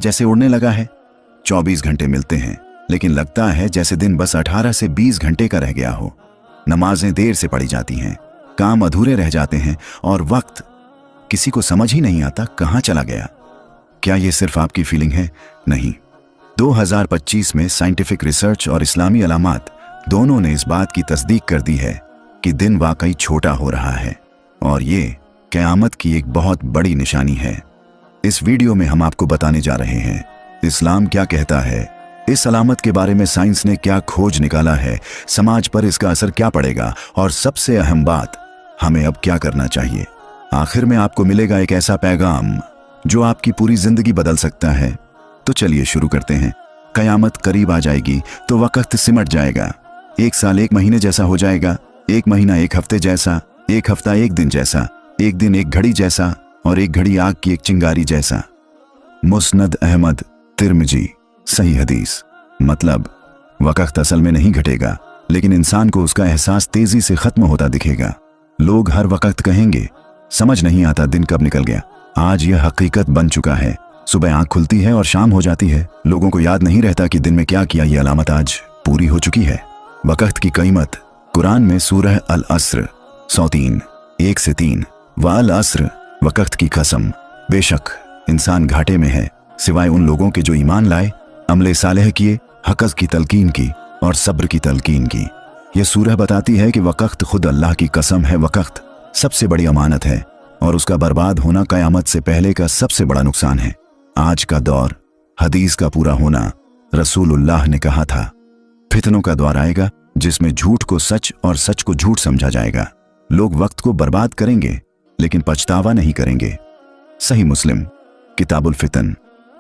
जैसे उड़ने लगा है। 24 घंटे मिलते हैं, लेकिन लगता है जैसे दिन बस 18 से 20 घंटे का रह गया हो। नमाजें देर से पढ़ी जाती हैं, काम अधूरे रह जाते हैं और वक्त किसी को समझ ही नहीं आता कहाँ चला गया। क्या ये सिर्फ आपकी फीलिंग है? नहीं। 2025 में साइंटिफिक रिसर्च और इस्लामी अलामात दोनों ने इस बात की तस्दीक कर दी है कि दिन वाकई छोटा हो रहा है और ये क़यामत की एक बहुत बड़ी निशानी है। इस वीडियो में हम आपको बताने जा रहे हैं इस्लाम क्या कहता है, इस अलामत के बारे में साइंस ने क्या खोज निकाला है, समाज पर इसका असर क्या पड़ेगा और सबसे अहम बात, हमें अब क्या करना चाहिए। आखिर में आपको मिलेगा एक ऐसा पैगाम जो आपकी पूरी जिंदगी बदल सकता है। तो चलिए शुरू करते हैं। क़यामत करीब आ जाएगी तो वक्त सिमट जाएगा। एक साल एक महीने जैसा हो जाएगा, एक महीना एक हफ्ते जैसा, एक हफ्ता एक दिन जैसा, एक दिन एक घड़ी जैसा और एक घड़ी आग की एक चिंगारी जैसा। मुस्नद अहमद तिर्मिजी, सही हदीस। मतलब वक्त असल में नहीं घटेगा, लेकिन इंसान को उसका एहसास तेजी से खत्म होता दिखेगा। लोग हर वक्त कहेंगे समझ नहीं आता दिन कब निकल गया। आज यह हकीकत बन चुका है। सुबह आंख खुलती है और शाम हो जाती है। लोगों को याद नहीं रहता कि दिन में क्या किया। यह अलामत आज पूरी हो चुकी है। वक्त की कीमत कुरान में सूरह अल अस्र 103 1 से 3, व अल अस्र वक्त की कसम, बेशक इंसान घाटे में है सिवाय उन लोगों के जो ईमान लाए, अमले सालेह किए, हक़ की तलकीन की और सब्र की तलकीन की। यह सूरह बताती है कि वक्त खुद अल्लाह की कसम है। वक्त सबसे बड़ी अमानत है और उसका बर्बाद होना क़यामत से पहले का सबसे बड़ा नुकसान है। आज का दौर हदीस का पूरा होना। रसूलुल्लाह ने कहा था, फितनों का दौर आएगा जिसमें झूठ को सच और सच को झूठ समझा जाएगा। लोग वक्त को बर्बाद करेंगे लेकिन पछतावा नहीं करेंगे। सही मुस्लिम किताबुल फितन।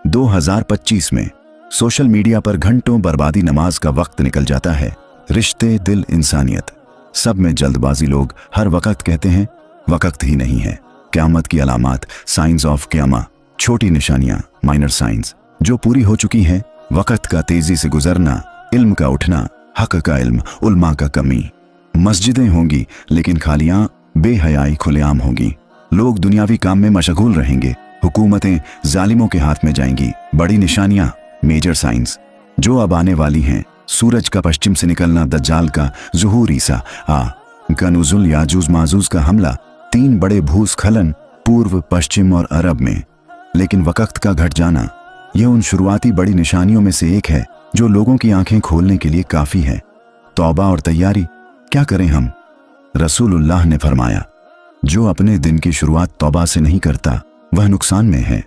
2025 में सोशल मीडिया पर घंटों बर्बादी नमाज का वक्त निकल जाता है। रिश्ते, दिल, इंसानियत, सब में जल्दबाजी। लोग हर वक्त कहते हैं वक्त ही नहीं है। क़यामत की अलामात, साइंस ऑफ क़यामा, छोटी निशानियां, माइनर साइंस जो पूरी हो चुकी हैं। वक्त का तेजी से गुजरना, इल्म का उठना, हक का इल्म, उल्मा का कमी। मस्जिदें होंगी लेकिन खालियां, बेहयाई खुलेआम होगी। लोग दुनियावी काम में मशगूल रहेंगे। हुकूमतें जालिमों के हाथ में जाएंगी। बड़ी निशानियां, मेजर साइंस जो अब आने वाली हैं। सूरज का पश्चिम से निकलना, दज्जाल का ज़ुहूर, ईसा का नुज़ुल, याजूज माजूज का हमला, 3 बड़े भूस्खलन पूर्व, पश्चिम और अरब में। लेकिन वक्त का घट जाना, यह उन शुरुआती बड़ी निशानियों में से एक है जो लोगों की आंखें खोलने के लिए काफ़ी है। तौबा और तैयारी क्या करें हम? रसूलुल्लाह ने फरमाया, जो अपने दिन की शुरुआत तौबा से नहीं करता वह नुकसान में है।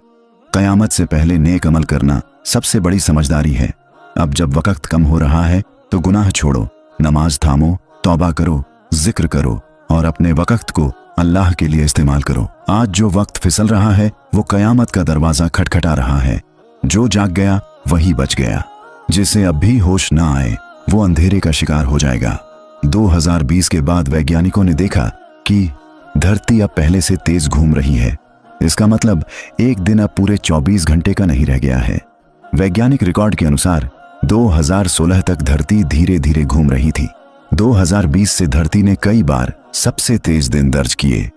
क़यामत से पहले नेक अमल करना सबसे बड़ी समझदारी है। अब जब वक्त कम हो रहा है तो गुनाह छोड़ो, नमाज थामो, तौबा करो, जिक्र करो और अपने वक्त को अल्लाह के लिए इस्तेमाल करो। आज जो वक्त फिसल रहा है वो क़यामत का दरवाज़ा खटखटा रहा है। जो जाग गया वही बच गया। जिसे अब भी होश ना आए वो अंधेरे का शिकार हो जाएगा। 2020 के बाद वैज्ञानिकों ने देखा कि धरती अब पहले से तेज घूम रही है। इसका मतलब एक दिन अब पूरे 24 घंटे का नहीं रह गया है। वैज्ञानिक रिकॉर्ड के अनुसार 2016 तक धरती धीरे धीरे घूम रही थी। 2020 से धरती ने कई बार सबसे तेज दिन दर्ज किए।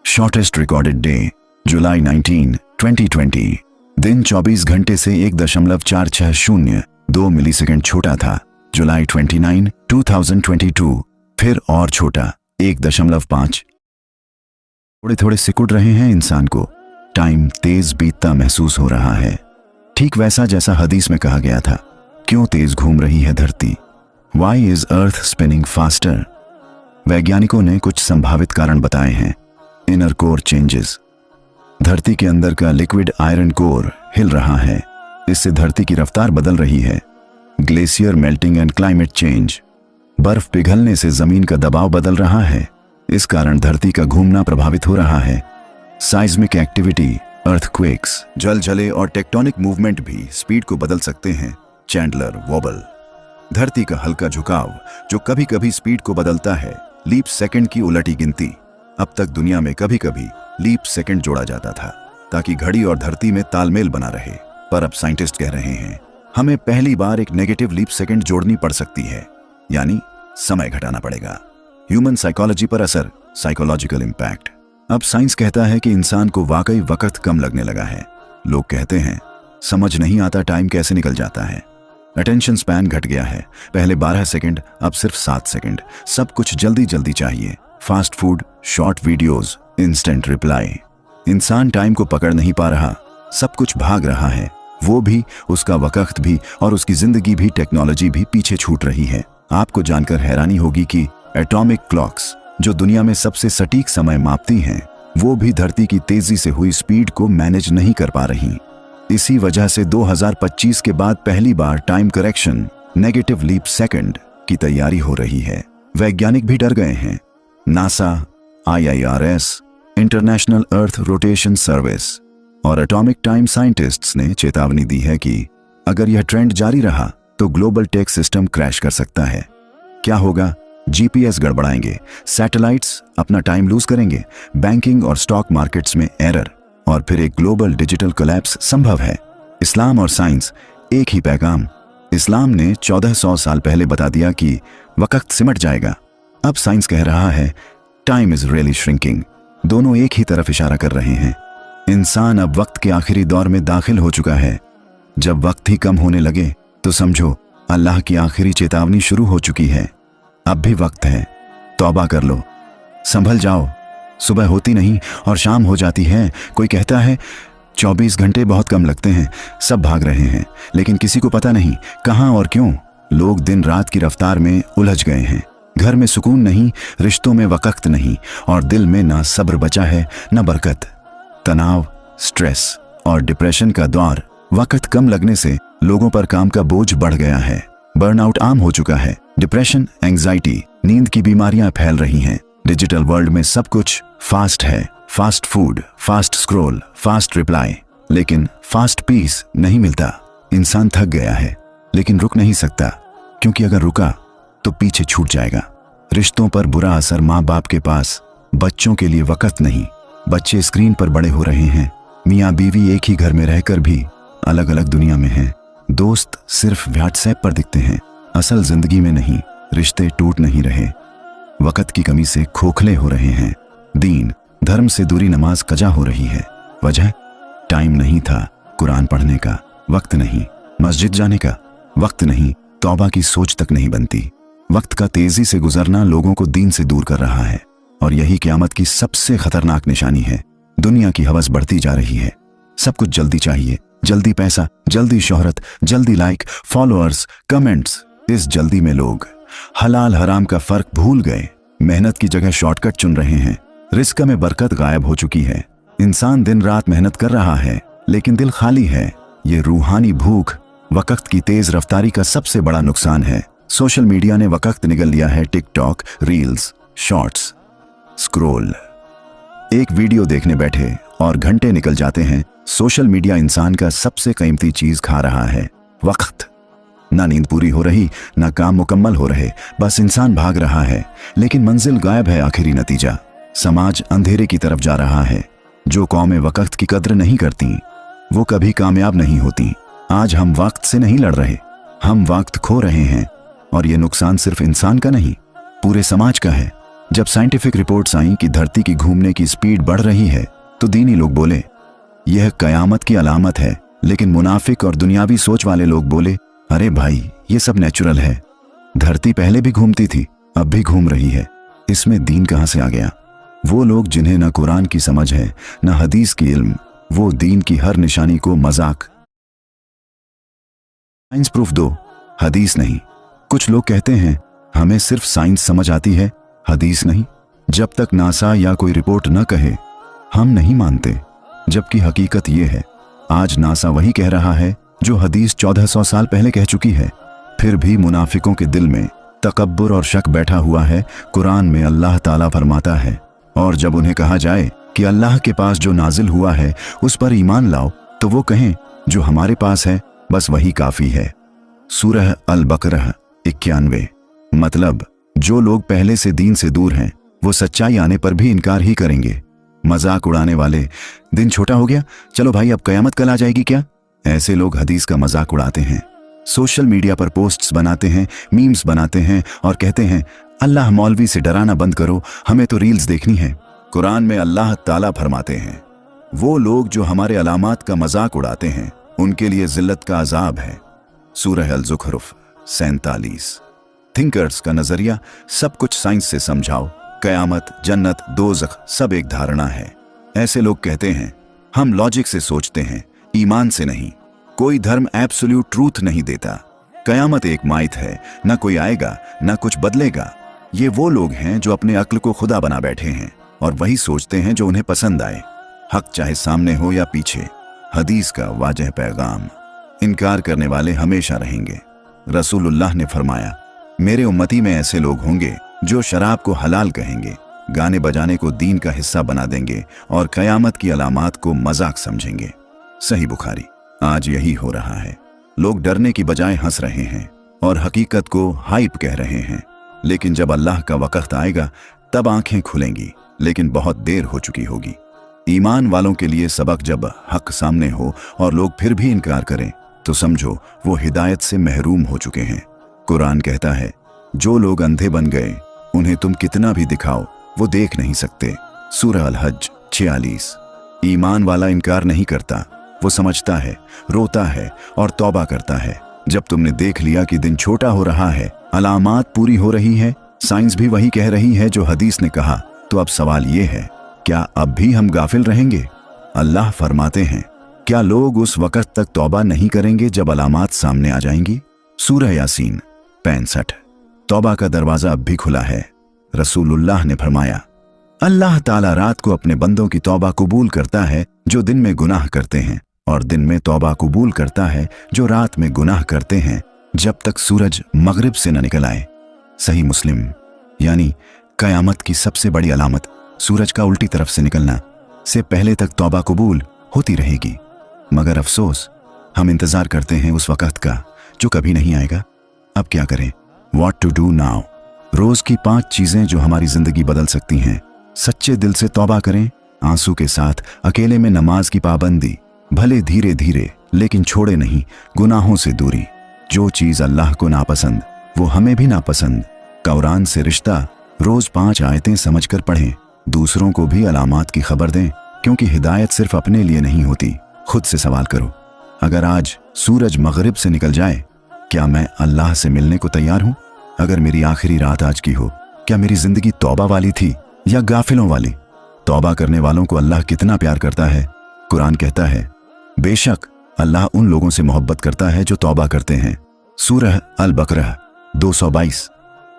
शॉर्टेस्ट रिकॉर्डेड डे जुलाई 19, 2020। दिन 24 घंटे से 1.460 मिलीसेकंड छोटा था। जुलाई 29, 2022 फिर और छोटा 1.5। थोड़े थोड़े सिकुड़ रहे हैं इंसान को। टाइम तेज बीतता महसूस हो रहा है, ठीक वैसा जैसा हदीस में कहा गया था। क्यों तेज घूम रही है धरती? Why is Earth spinning faster? वैज्ञानिकों ने कुछ संभावित कारण बताए हैं। इनर कोर चेंजेस, धरती के अंदर का लिक्विड आयरन कोर हिल रहा है, इससे धरती की रफ्तार बदल रही है। Glacier melting and climate change, बर्फ पिघलने से जमीन का दबाव बदल रहा है, इस कारण धरती का घूमना प्रभावित हो रहा है। साइज्मिक एक्टिविटी, अर्थक्वेक्स, जलजले और टेक्टोनिक मूवमेंट भी स्पीड को बदल सकते हैं। चैंडलर वॉबल, धरती का हल्का झुकाव जो कभी कभी स्पीड को बदलता है। लीप सेकंड की उलटी गिनती, अब तक दुनिया में कभी कभी लीप सेकंड जोड़ा जाता था ताकि घड़ी और धरती में तालमेल बना रहे, पर अब साइंटिस्ट कह रहे हैं हमें पहली बार एक नेगेटिव लीप सेकंड जोड़नी पड़ सकती है, यानी समय घटाना पड़ेगा। ह्यूमन साइकोलॉजी पर असर, साइकोलॉजिकल इम्पैक्ट। अब साइंस कहता है कि इंसान को वाकई वक्त कम लगने लगा है। लोग कहते हैं समझ नहीं आता टाइम कैसे निकल जाता है। अटेंशन स्पैन घट गया है, पहले 12 सेकंड अब सिर्फ 7 सेकंड। सब कुछ जल्दी जल्दी चाहिए, fast food, short videos, instant reply. इंसान टाइम को पकड़ नहीं पा रहा, सब कुछ भाग रहा है, वो भी, उसका वक्त भी और उसकी जिंदगी भी, टेक्नोलॉजी भी पीछे छूट रही है। आपको जानकर हैरानी होगी कि एटॉमिक क्लॉक्स जो दुनिया में सबसे सटीक समय मापती हैं, वो भी धरती की तेजी से हुई स्पीड को मैनेज नहीं कर पा रही। इसी वजह से 2025 के बाद पहली बार time correction, negative leap second की तैयारी हो रही है। वैज्ञानिक भी डर गए हैं। NASA, IIRS, international earth rotation service और एटॉमिक टाइम साइंटिस्ट्स ने चेतावनी दी है कि अगर यह ट्रेंड जारी रहा तो ग्लोबल टेक सिस्टम क्रैश कर सकता है। क्या होगा? GPS गड़बड़ाएंगे, सैटेलाइट्स अपना टाइम लूज करेंगे, बैंकिंग और स्टॉक मार्केट्स में एरर, और फिर एक ग्लोबल डिजिटल कोलैप्स संभव है। इस्लाम और साइंस एक ही पैगाम। इस्लाम ने 1400 साल पहले बता दिया कि वक्त सिमट जाएगा। अब साइंस कह रहा है टाइम इज रियली श्रिंकिंग। दोनों एक ही तरफ इशारा कर रहे हैं। इंसान अब वक्त के आखिरी दौर में दाखिल हो चुका है। जब वक्त ही कम होने लगे तो समझो अल्लाह की आखिरी चेतावनी शुरू हो चुकी है। अब भी वक्त है, तौबा कर लो, संभल जाओ। सुबह होती नहीं और शाम हो जाती है। कोई कहता है 24 घंटे बहुत कम लगते हैं, सब भाग रहे हैं, लेकिन किसी को पता नहीं कहां और क्यों। लोग दिन रात की रफ्तार में उलझ गए हैं। घर में सुकून नहीं, रिश्तों में वक्त नहीं, और दिल में ना सब्र बचा है ना बरकत। तनाव, स्ट्रेस और डिप्रेशन का दौर। वक्त कम लगने से लोगों पर काम का बोझ बढ़ गया है। बर्नआउट आम हो चुका है। डिप्रेशन, एंजाइटी, नींद की बीमारियां फैल रही हैं। डिजिटल वर्ल्ड में सब कुछ फास्ट है, fast food, fast scroll, fast reply, लेकिन फास्ट पीस नहीं मिलता। इंसान थक गया है, लेकिन रुक नहीं सकता, क्योंकि अगर रुका तो पीछे छूट जाएगा। रिश्तों पर बुरा असर। माँ बाप के पास बच्चों के लिए वक्त नहीं, बच्चे स्क्रीन पर बड़े हो रहे हैं। मियाँ बीवी एक ही घर में रहकर भी अलग अलग दुनिया में हैं। दोस्त सिर्फ व्हाट्सएप पर दिखते हैं, असल जिंदगी में नहीं। रिश्ते टूट नहीं रहे, वक्त की कमी से खोखले हो रहे हैं। दीन, धर्म से दूरी, नमाज कजा हो रही है। वजह? टाइम नहीं था कुरान पढ़ने का, वक्त नहीं मस्जिद जाने का, वक्त नहीं तौबा की सोच तक नहीं बनती। वक्त का तेजी से गुजरना लोगों को दीन से दूर कर रहा है, और यही क़यामत की सबसे खतरनाक निशानी है। दुनिया की हवस बढ़ती जा रही है। सब कुछ जल्दी चाहिए, जल्दी पैसा, जल्दी शोहरत, जल्दी लाइक, फॉलोअर्स, कमेंट्स। इस जल्दी में लोग हलाल हराम का फर्क भूल गए। मेहनत की जगह शॉर्टकट चुन रहे हैं। रिस्क में बरकत गायब हो चुकी है। इंसान दिन रात मेहनत कर रहा है, लेकिन दिल खाली है। ये रूहानी भूख वक्त की तेज रफ्तारी का सबसे बड़ा नुकसान है। सोशल मीडिया ने वक्त निगल लिया है। TikTok, reels, shorts, scroll. एक वीडियो देखने बैठे और घंटे निकल जाते हैं। सोशल मीडिया इंसान का सबसे कीमती चीज खा रहा है, वक्त। ना नींद पूरी हो रही, ना काम मुकम्मल हो रहे, बस इंसान भाग रहा है, लेकिन मंजिल गायब है। आखिरी नतीजा, समाज अंधेरे की तरफ जा रहा है। जो कौमें वक्त की कद्र नहीं करती, वो कभी कामयाब नहीं होती। आज हम वक्त से नहीं लड़ रहे, हम वक्त खो रहे हैं, और ये नुकसान सिर्फ इंसान का नहीं, पूरे समाज का है। जब साइंटिफिक रिपोर्ट्स आईं कि धरती की घूमने की स्पीड बढ़ रही है, तो दीनी लोग बोले यह कयामत की अलामत है। लेकिन मुनाफिक और दुनियावी सोच वाले लोग बोले अरे भाई, ये सब नेचुरल है। धरती पहले भी घूमती थी, अब भी घूम रही है, इसमें दीन कहां से आ गया? वो लोग जिन्हें न कुरान की समझ है न हदीस की इल्म, वो दीन की हर निशानी को मजाक। साइंस प्रूफ दो, हदीस नहीं। कुछ लोग कहते हैं हमें सिर्फ साइंस समझ आती है, हदीस नहीं। जब तक नासा या कोई रिपोर्ट न कहे, हम नहीं मानते। जबकि हकीकत ये है, आज नासा वही कह रहा है जो हदीस 1400 साल पहले कह चुकी है। फिर भी मुनाफिकों के दिल में तकब्बुर और शक बैठा हुआ है। कुरान में अल्लाह ताला फरमाता है, और जब उन्हें कहा जाए कि अल्लाह के पास जो नाजिल हुआ है उस पर ईमान लाओ, तो वो कहें जो हमारे पास है बस वही काफी है। सूरह अल बकरह 91। मतलब जो लोग पहले से दीन से दूर हैं, वो सच्चाई आने पर भी इनकार ही करेंगे। मजाक उड़ाने वाले, दिन छोटा हो गया, चलो भाई अब कयामत कल आ जाएगी क्या? ऐसे लोग हदीस का मजाक उड़ाते हैं। सोशल मीडिया पर पोस्ट्स बनाते हैं, मीम्स बनाते हैं और कहते हैं अल्लाह मौलवी से डराना बंद करो, हमें तो रील्स देखनी है। कुरान में अल्लाह ताला फरमाते हैं, वो लोग जो हमारे अलामात का मजाक उड़ाते हैं उनके लिए जिल्लत का अजाब है। सूरह अल-ज़ुख़रुफ़ 47। थिंकर्स का नजरिया, सब कुछ साइंस से समझाओ, कयामत, जन्नत, दोज़ख सब एक धारणा है। ऐसे लोग कहते हैं हम लॉजिक से सोचते हैं, ईमान से नहीं। कोई धर्म एब्सोल्यूट ट्रूथ नहीं देता। कयामत एक माइथ है, ना कोई आएगा ना कुछ बदलेगा। ये वो लोग हैं जो अपने अक्ल को खुदा बना बैठे हैं और वही सोचते हैं जो उन्हें पसंद आए, हक चाहे सामने हो या पीछे। हदीस का वाजह पैगाम, इनकार करने वाले हमेशा रहेंगे। रसूलुल्लाह ने फरमाया, मेरे उम्मती में ऐसे लोग होंगे जो शराब को हलाल कहेंगे, गाने बजाने को दीन का हिस्सा बना देंगे और कयामत की अलामात को मजाक समझेंगे। सही बुखारी। आज यही हो रहा है। लोग डरने की बजाय हंस रहे हैं और हकीकत को हाइप कह रहे हैं। लेकिन जब अल्लाह का वक्त आएगा तब आंखें खुलेंगी, लेकिन बहुत देर हो चुकी होगी। ईमान वालों के लिए सबक, जब हक सामने हो और लोग फिर भी इनकार करें तो समझो वो हिदायत से महरूम हो चुके हैं। कुरान कहता है, जो लोग अंधे बन गए उन्हें तुम कितना भी दिखाओ वो देख नहीं सकते। सूरह अल-हज 46। ईमान वाला इनकार नहीं करता, वो समझता है, रोता है और तौबा करता है। जब तुमने देख लिया कि दिन छोटा हो रहा है, अलामात पूरी हो रही है, साइंस भी वही कह रही है जो हदीस ने कहा, तो अब सवाल ये है, क्या अब भी हम गाफिल रहेंगे? अल्लाह फरमाते हैं, क्या लोग उस वक़्त तक तौबा नहीं करेंगे जब अलामात सामने आ जाएंगी? सूरह यासीन 65। तौबा का दरवाजा अब भी खुला है। रसूलुल्लाह ने फरमाया, अल्लाह ताला रात को अपने बंदों की तौबा कबूल करता है जो दिन में गुनाह करते हैं, और दिन में तौबा कबूल करता है जो रात में गुनाह करते हैं, जब तक सूरज मगरिब से न निकल आए। सही मुस्लिम। यानी कयामत की सबसे बड़ी अलामत सूरज का उल्टी तरफ से निकलना से पहले तक तौबा कबूल होती रहेगी। मगर अफसोस, हम इंतजार करते हैं उस वक़्त का जो कभी नहीं आएगा। अब क्या करें? What to do now? रोज की 5 चीजें जो हमारी जिंदगी बदल सकती हैं। सच्चे दिल से तौबा करें, आंसू के साथ अकेले में नमाज की पाबंदी, भले धीरे धीरे लेकिन छोड़े नहीं गुनाहों से दूरी। जो चीज अल्लाह को नापसंद वो हमें भी नापसंद। कुरान से रिश्ता, रोज 5 आयतें समझकर पढ़ें, दूसरों को भी अलामात की खबर दें, क्योंकि हिदायत सिर्फ अपने लिए नहीं होती। खुद से सवाल करो, अगर आज सूरज मगरिब से निकल जाए, क्या मैं अल्लाह से मिलने को तैयार हूं? अगर मेरी आखिरी रात आज की हो, क्या मेरी जिंदगी तौबा वाली थी या गाफिलों वाली? तौबा करने वालों को अल्लाह कितना प्यार करता है। कुरान कहता है, बेशक अल्लाह उन लोगों से मोहब्बत करता है जो तौबा करते हैं। सूरह अल-बकरह 222।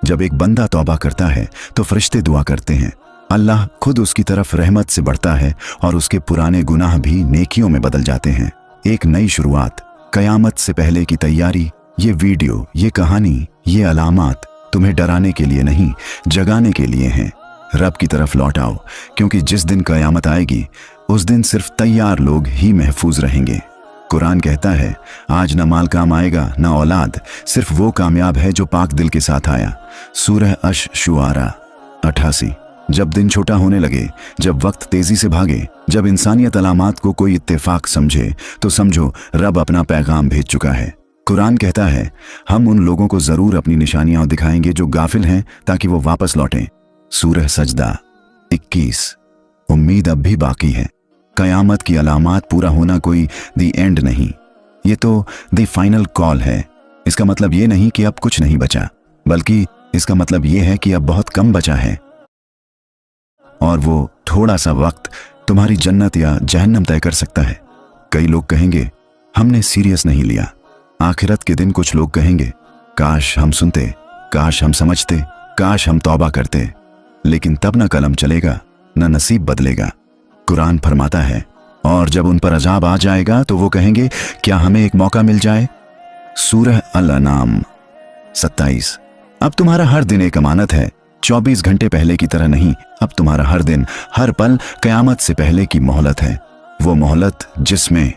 जब एक बंदा तौबा करता है तो फरिश्ते दुआ करते हैं, अल्लाह खुद उसकी तरफ रहमत से बढ़ता है और उसके पुराने गुनाह भी नेकियों में बदल जाते हैं। एक नई शुरुआत, कयामत से पहले की तैयारी। ये वीडियो, ये कहानी, ये अलामात तुम्हें डराने के लिए नहीं, जगाने के लिए हैं। रब की तरफ लौट आओ, क्योंकि जिस दिन कयामत आएगी उस दिन सिर्फ तैयार लोग ही महफूज रहेंगे। कुरान कहता है, आज न माल काम आएगा न औलाद, सिर्फ वो कामयाब है जो पाक दिल के साथ आया। सूरह अश-शुआरा 88। जब दिन छोटा होने लगे, जब वक्त तेजी से भागे, जब इंसानियत अलामात को कोई इत्तेफाक समझे, तो समझो रब अपना पैगाम भेज चुका है। कुरान कहता है, हम उन लोगों को जरूर अपनी निशानियां दिखाएंगे जो गाफिल हैं, ताकि वो वापस लौटें। सूरह सजदा 21। उम्मीद अब भी बाकी है। कयामत की अलामात पूरा होना कोई दी एंड नहीं, ये तो दी फाइनल कॉल है। इसका मतलब ये नहीं कि अब कुछ नहीं बचा, बल्कि इसका मतलब ये है कि अब बहुत कम बचा है, और वो थोड़ा सा वक्त तुम्हारी जन्नत या जहन्नम तय कर सकता है। कई लोग कहेंगे, हमने सीरियस नहीं लिया। आखिरत के दिन कुछ लोग कहेंगे, काश हम सुनते, काश हम समझते, काश हम तौबा करते। लेकिन तब न कलम चलेगा न नसीब बदलेगा। कुरान फरमाता है, और जब उन पर अजाब आ जाएगा तो वो कहेंगे, क्या हमें एक मौका मिल जाए? सूरह अल-अनाम 27। अब तुम्हारा हर दिन एक अमानत है, 24 घंटे पहले की तरह नहीं। अब तुम्हारा हर दिन, हर पल कयामत से पहले की मोहलत है। वो मोहलत जिसमें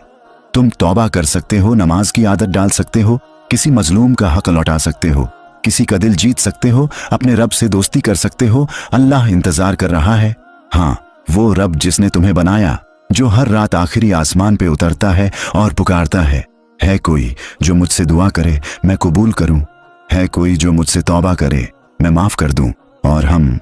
तुम तौबा कर सकते हो, नमाज की आदत डाल सकते हो, किसी मजलूम का हक लौटा सकते हो, किसी का दिल जीत सकते हो, अपने रब से दोस्ती कर सकते हो। अल्लाह इंतजार कर रहा है। हाँ, वो रब जिसने तुम्हें बनाया, जो हर रात आखिरी आसमान पे उतरता है और पुकारता है कोई जो मुझसे दुआ करे मैं कबूल करूं, है कोई जो मुझसे तौबा करे मैं माफ कर दूं। और हम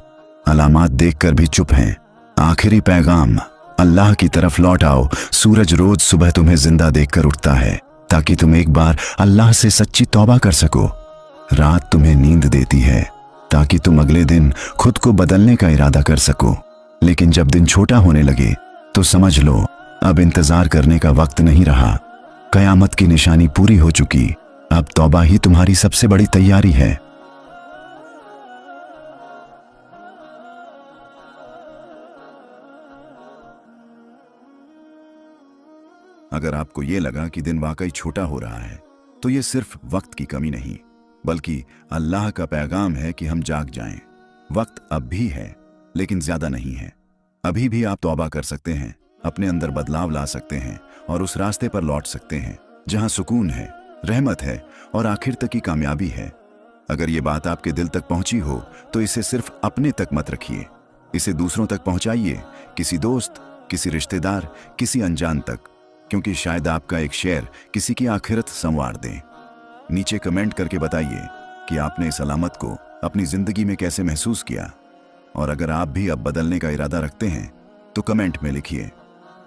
अलामात देखकर भी चुप हैं। आखिरी पैगाम, अल्लाह की तरफ लौट आओ। सूरज रोज सुबह तुम्हें जिंदा देखकर उठता है ताकि तुम एक बार अल्लाह से सच्ची तौबा कर सको। रात तुम्हें नींद देती है ताकि तुम अगले दिन खुद को बदलने का इरादा कर सको। लेकिन जब दिन छोटा होने लगे तो समझ लो अब इंतजार करने का वक्त नहीं रहा। कयामत की निशानी पूरी हो चुकी। अब तौबा ही तुम्हारी सबसे बड़ी तैयारी है। अगर आपको ये लगा कि दिन वाकई छोटा हो रहा है तो ये सिर्फ वक्त की कमी नहीं बल्कि अल्लाह का पैगाम है कि हम जाग जाएं। वक्त अब भी है लेकिन ज्यादा नहीं है। अभी भी आप तौबा कर सकते हैं, अपने अंदर बदलाव ला सकते हैं और उस रास्ते पर लौट सकते हैं जहां सुकून है, रहमत है और आखिर तक की कामयाबी है। अगर ये बात आपके दिल तक पहुंची हो तो इसे सिर्फ अपने तक मत रखिए, इसे दूसरों तक पहुंचाइए, किसी दोस्त, किसी रिश्तेदार, किसी अनजान तक, क्योंकि शायद आपका एक शेयर किसी की आखिरत संवार दे। नीचे कमेंट करके बताइए कि आपने इस अलामत को अपनी जिंदगी में कैसे महसूस किया। और अगर आप भी अब बदलने का इरादा रखते हैं तो कमेंट में लिखिए,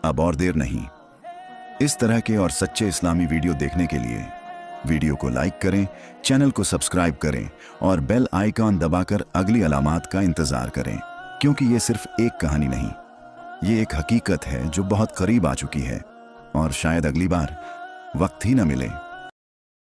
अब और देर नहीं। इस तरह के और सच्चे इस्लामी वीडियो देखने के लिए वीडियो को लाइक करें, चैनल को सब्सक्राइब करें और बेल आइकॉन दबाकर अगली अलामात का इंतजार करें, क्योंकि ये सिर्फ एक कहानी नहीं, ये एक हकीकत है जो बहुत करीब आ चुकी है और शायद अगली बार वक्त ही न मिले